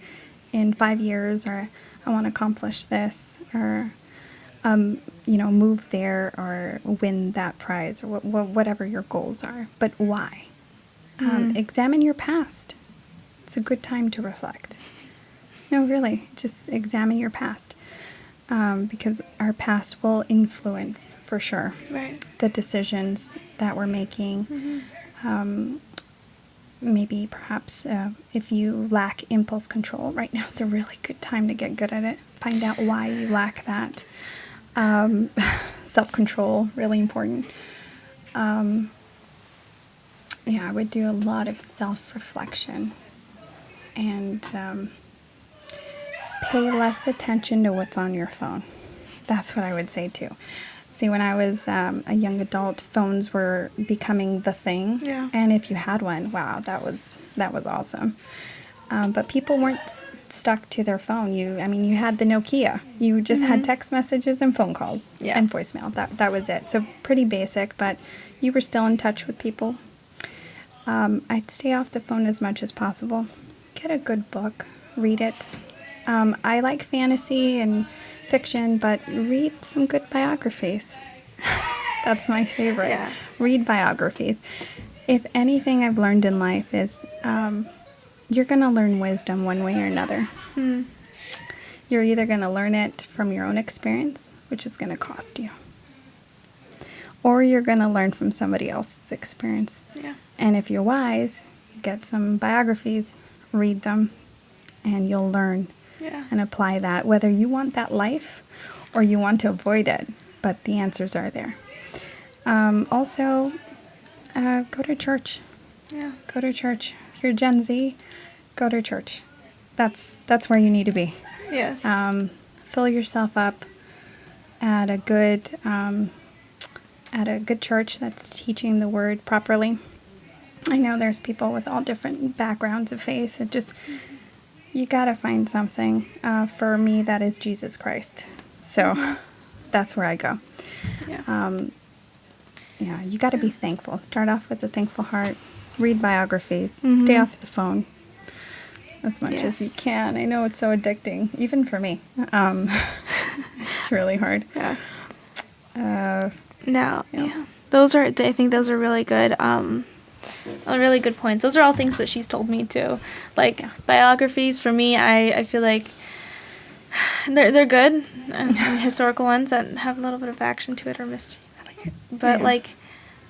in 5 years, or I want to accomplish this, or, move there or win that prize, or whatever your goals are. But why? Examine your past. It's a good time to reflect. No, really, just examine your past. Because our past will influence, for sure, Right. the decisions that we're making. Mm-hmm. Maybe perhaps if you lack impulse control, right now is a really good time to get good at it. Find out why you lack that. Self-control, really important. I would do a lot of self-reflection and pay less attention to what's on your phone. That's what I would say too. See, when I was a young adult, phones were becoming the thing. Yeah. And if you had one, wow, that was awesome. But people weren't stuck to their phone. You had the Nokia. You just had text messages and phone calls and voicemail. That was it. So pretty basic, but you were still in touch with people. I'd stay off the phone as much as possible. Get a good book. Read it. I like fantasy and fiction, but read some good biographies. That's my favorite. Yeah. Read biographies. If anything I've learned in life is you're going to learn wisdom one way or another. Mm. You're either going to learn it from your own experience, which is going to cost you, or you're going to learn from somebody else's experience. Yeah. And if you're wise, you get some biographies, read them, and you'll learn and apply that, whether you want that life or you want to avoid it. But the answers are there. Also, go to church. Yeah. Go to church. If you're Gen Z, go to church. That's where you need to be. Yes. Fill yourself up at a good church that's teaching the word properly. I know there's people with all different backgrounds of faith. It just you gotta find something. For me, that is Jesus Christ. So that's where I go. Yeah. You gotta be thankful. Start off with a thankful heart. Read biographies. Stay off the phone as much as you can. I know it's so addicting, even for me. It's really hard. Yeah. Yeah. I think those are really good. Really good points. Those are all things that she's told me too. Like biographies for me, I feel like they're good. Historical ones that have a little bit of action to it or mystery. I like it. But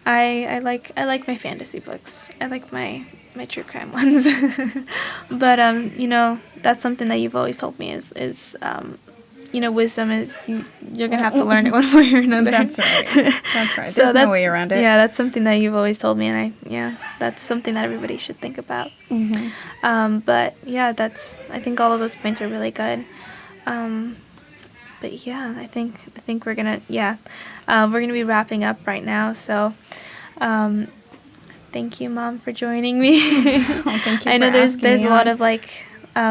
I like my fantasy books. I like my true crime ones. But that's something that you've always told me is wisdom is you're gonna have to learn it one way or another. That's right. That's right. There's no way around it. Yeah, that's something that you've always told me, and that's something that everybody should think about. Mm-hmm. But yeah, I think all of those points are really good. But yeah, I think we're gonna be wrapping up right now. So, thank you, Mom, for joining me. Thank you. I know for there's asking a me lot on. of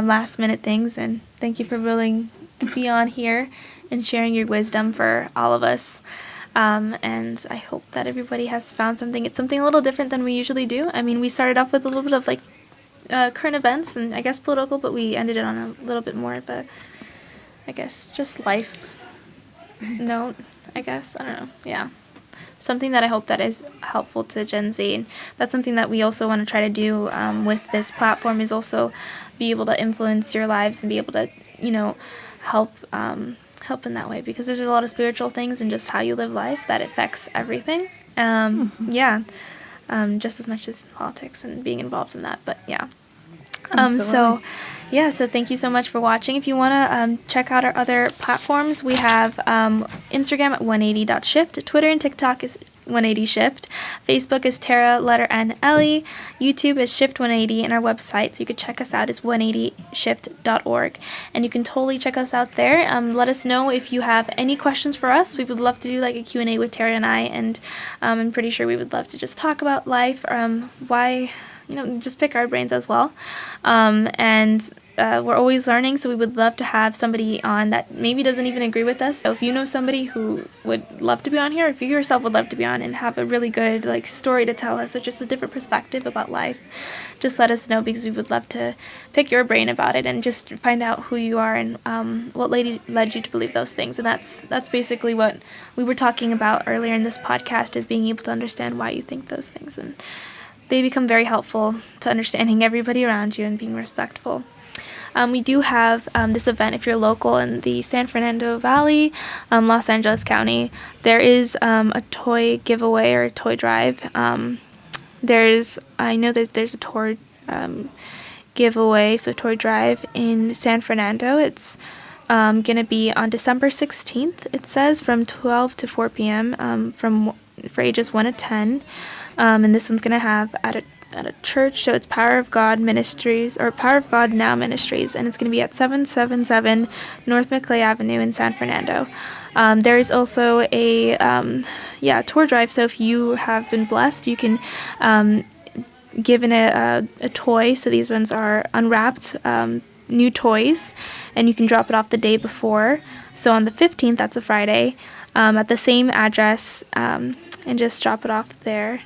last minute things, and thank you for willing to be on here and sharing your wisdom for all of us. And I hope that everybody has found something. It's something a little different than we usually do. I mean, we started off with a little bit of current events and I guess political, but we ended it on a little bit more of a, I guess, just life note, I guess. I don't know. Yeah. Something that I hope that is helpful to Gen Z. And that's something that we also want to try to do with this platform, is also be able to influence your lives and be able to, help in that way, because there's a lot of spiritual things and just how you live life that affects everything. Just as much as politics and being involved in that. But yeah. So thank you so much for watching. If you want to check out our other platforms, we have Instagram at 180.shift, Twitter and TikTok is 180shift, Facebook is Tara, letter N, Ellie, YouTube is Shift 180, and our website, so you could check us out, is 180shift.org. And you can totally check us out there. Let us know if you have any questions for us. We would love to do a Q&A with Tara and I, and I'm pretty sure we would love to just talk about life, why... just pick our brains as well. And we're always learning, so we would love to have somebody on that maybe doesn't even agree with us. So if you know somebody who would love to be on here, if you yourself would love to be on and have a really good like story to tell us or just a different perspective about life, just let us know, because we would love to pick your brain about it and just find out who you are and what led you to believe those things. And that's basically what we were talking about earlier in this podcast, is being able to understand why you think those things, and they become very helpful to understanding everybody around you and being respectful. We do have this event if you're local in the San Fernando Valley, Los Angeles County. There is a toy giveaway or a toy drive. I know that there's a toy giveaway, so toy drive in San Fernando. It's going to be on December 16th, it says, from 12 to 4 p.m. For ages 1 to 10. And this one's going to have at a church, so it's Power of God Ministries, or Power of God Now Ministries, and it's going to be at 777 North McClay Avenue in San Fernando. There is also a tour drive, so if you have been blessed, you can given a toy, so these ones are unwrapped new toys, and you can drop it off the day before, so on the 15th, that's a Friday, at the same address, and just drop it off there.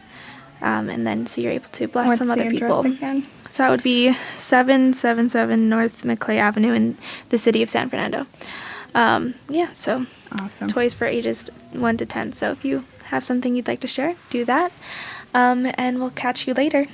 And then so you're able to bless some other people. What's the address again? So that would be 777 North McClay Avenue in the city of San Fernando. So Awesome. toys for ages 1 to 10. So if you have something you'd like to share, do that. And we'll catch you later.